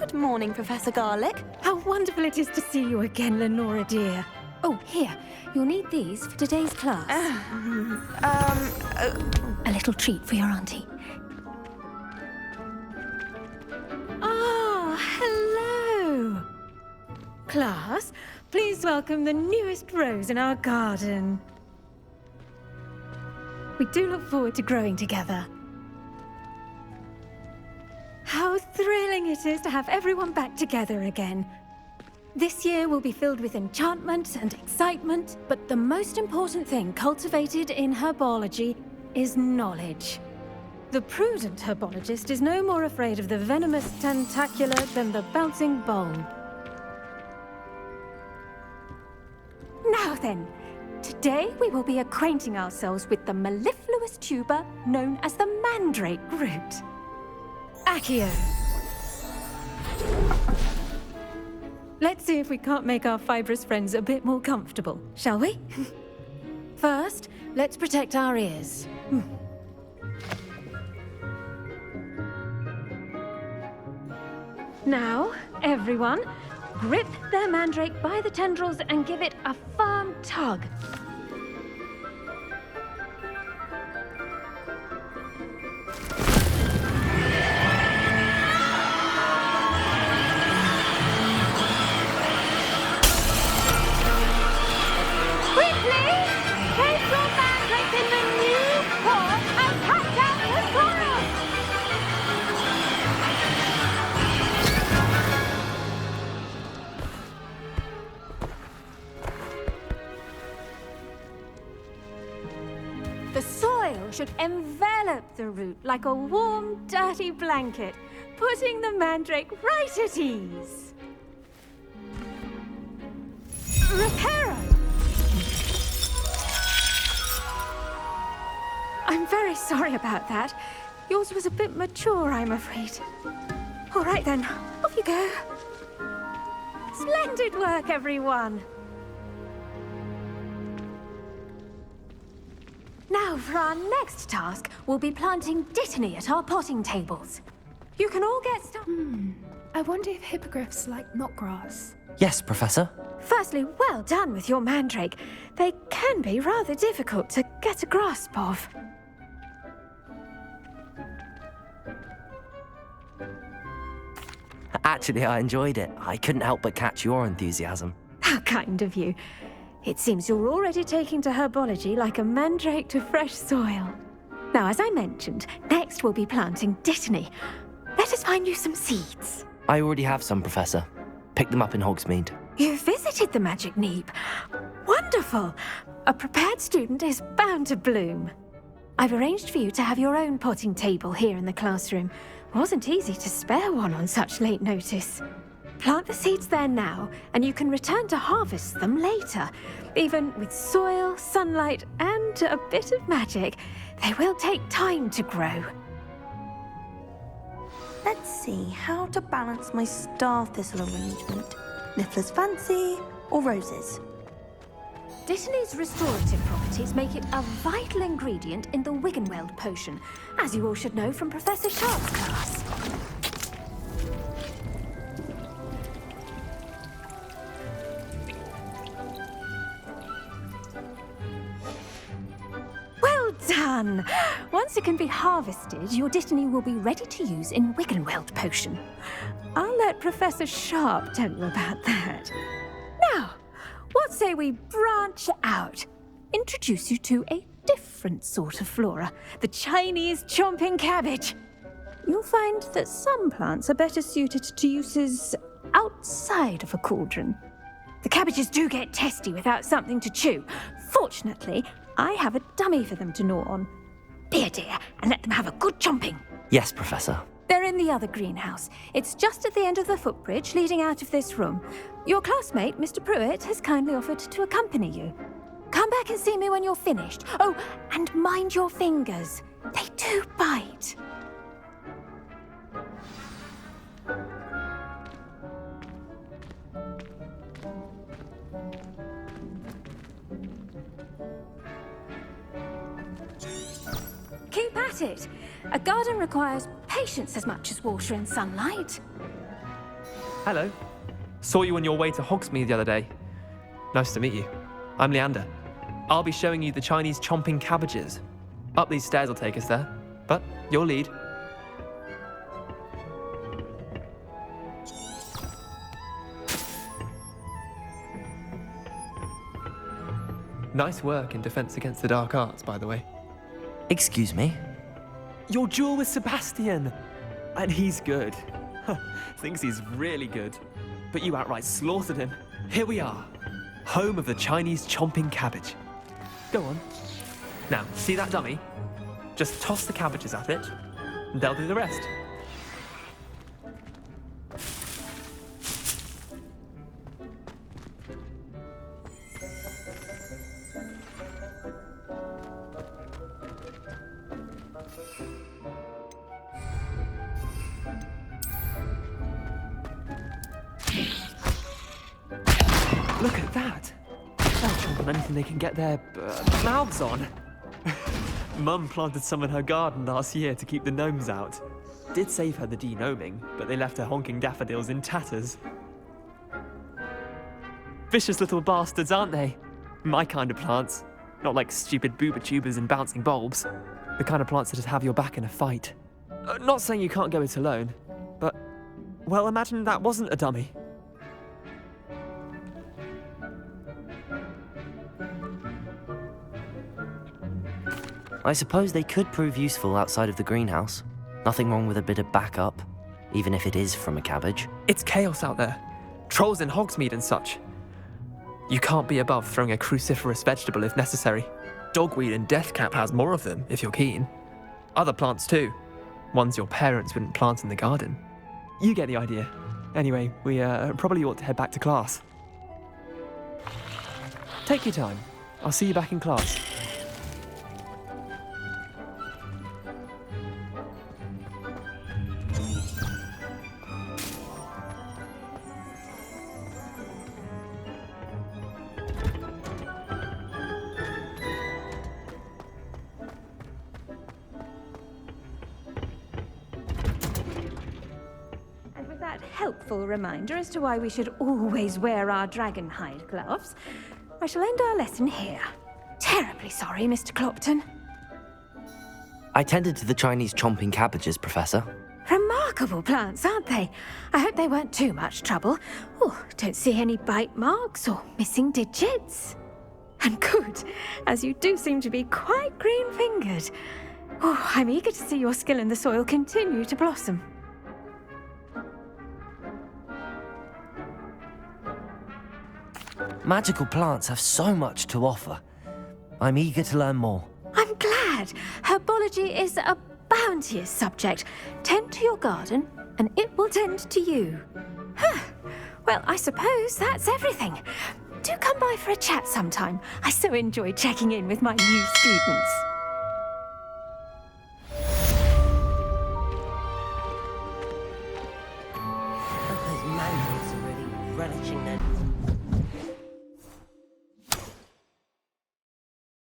Good morning, Professor Garlic. How wonderful it is to see you again, Lenora dear. Oh, here. You'll need these for today's class. A little treat for your auntie. Ah, hello. Class, please welcome the newest rose in our garden. We do look forward to growing together. How thrilling it is to have everyone back together again. This year will be filled with enchantment and excitement, but the most important thing cultivated in herbology is knowledge. The prudent herbologist is no more afraid of the venomous tentacula than the bouncing bulb. Now then, today we will be acquainting ourselves with the mellifluous tuber known as the mandrake root. Accio. Let's see if we can't make our fibrous friends a bit more comfortable, shall we? First, let's protect our ears. Now, everyone, grip their mandrake by the tendrils and give it a firm tug. The soil should envelop the root like a warm, dirty blanket, putting the mandrake right at ease. Reparo! I'm very sorry about that. Yours was a bit mature, I'm afraid. All right then, off you go. Splendid work, everyone! Now, for our next task, we'll be planting dittany at our potting tables. You can all get started. I wonder if hippogriffs like knotgrass. Yes, Professor. Firstly, well done with your mandrake. They can be rather difficult to get a grasp of. Actually, I enjoyed it. I couldn't help but catch your enthusiasm. How kind of you. It seems you're already taking to herbology like a mandrake to fresh soil. Now, as I mentioned, next we'll be planting dittany. Let us find you some seeds. I already have some, Professor. Picked them up in Hogsmeade. You visited the Magic Neep. Wonderful! A prepared student is bound to bloom. I've arranged for you to have your own potting table here in the classroom. Wasn't easy to spare one on such late notice. Plant the seeds there now, and you can return to harvest them later. Even with soil, sunlight, and a bit of magic, they will take time to grow. Let's see how to balance my star thistle arrangement. Niffler's fancy or roses? Dittany's restorative properties make it a vital ingredient in the Wiggenweld potion, as you all should know from Professor Sharp's class. Well done! Once it can be harvested, your dittany will be ready to use in Wiggenweld potion. I'll let Professor Sharp tell you about that. Now, what say we branch out? Introduce you to a different sort of flora, the Chinese chomping cabbage. You'll find that some plants are better suited to uses outside of a cauldron. The cabbages do get testy without something to chew. Fortunately, I have a dummy for them to gnaw on. Be a dear and let them have a good chomping. Yes, Professor. They're in the other greenhouse. It's just at the end of the footbridge leading out of this room. Your classmate, Mr. Pruitt, has kindly offered to accompany you. Come back and see me when you're finished. Oh, and mind your fingers. They do bite. Keep at it. A garden requires patience as much as water and sunlight. Hello. Saw you on your way to Hogsmeade the other day. Nice to meet you. I'm Leander. I'll be showing you the Chinese chomping cabbages. Up these stairs will take us there, but your lead. Nice work in Defense Against the Dark Arts, by the way. Excuse me? Your duel with Sebastian! And he's good. Thinks he's really good. But you outright slaughtered him. Here we are. Home of the Chinese chomping cabbage. Go on. Now, see that dummy? Just toss the cabbages at it, and they'll do the rest. Look at that! They'll chomp on anything they can get their mouths on. Mum planted some in her garden last year to keep the gnomes out. Did save her the de-gnoming, but they left her honking daffodils in tatters. Vicious little bastards, aren't they? My kind of plants. Not like stupid booba tubers and bouncing bulbs. The kind of plants that just have your back in a fight. Not saying you can't go it alone, but, well, imagine that wasn't a dummy. I suppose they could prove useful outside of the greenhouse. Nothing wrong with a bit of backup, even if it is from a cabbage. It's chaos out there. Trolls in Hogsmeade and such. You can't be above throwing a cruciferous vegetable if necessary. Dogweed and deathcap has more of them, if you're keen. Other plants too. Ones your parents wouldn't plant in the garden. You get the idea. Anyway, we probably ought to head back to class. Take your time. I'll see you back in class. Helpful reminder as to why we should always wear our dragon hide gloves, I shall end our lesson here. Terribly sorry, Mr. Clopton. I tended to the Chinese chomping cabbages, Professor. Remarkable plants, aren't they? I hope they weren't too much trouble. Oh, don't see any bite marks or missing digits. And good, as you do seem to be quite green-fingered. Oh, I'm eager to see your skill in the soil continue to blossom. Magical plants have so much to offer. I'm eager to learn more. I'm glad. Herbology is a bounteous subject. Tend to your garden, and it will tend to you. Huh. Well, I suppose that's everything. Do come by for a chat sometime. I so enjoy checking in with my new students. Those mangoes are really relishing their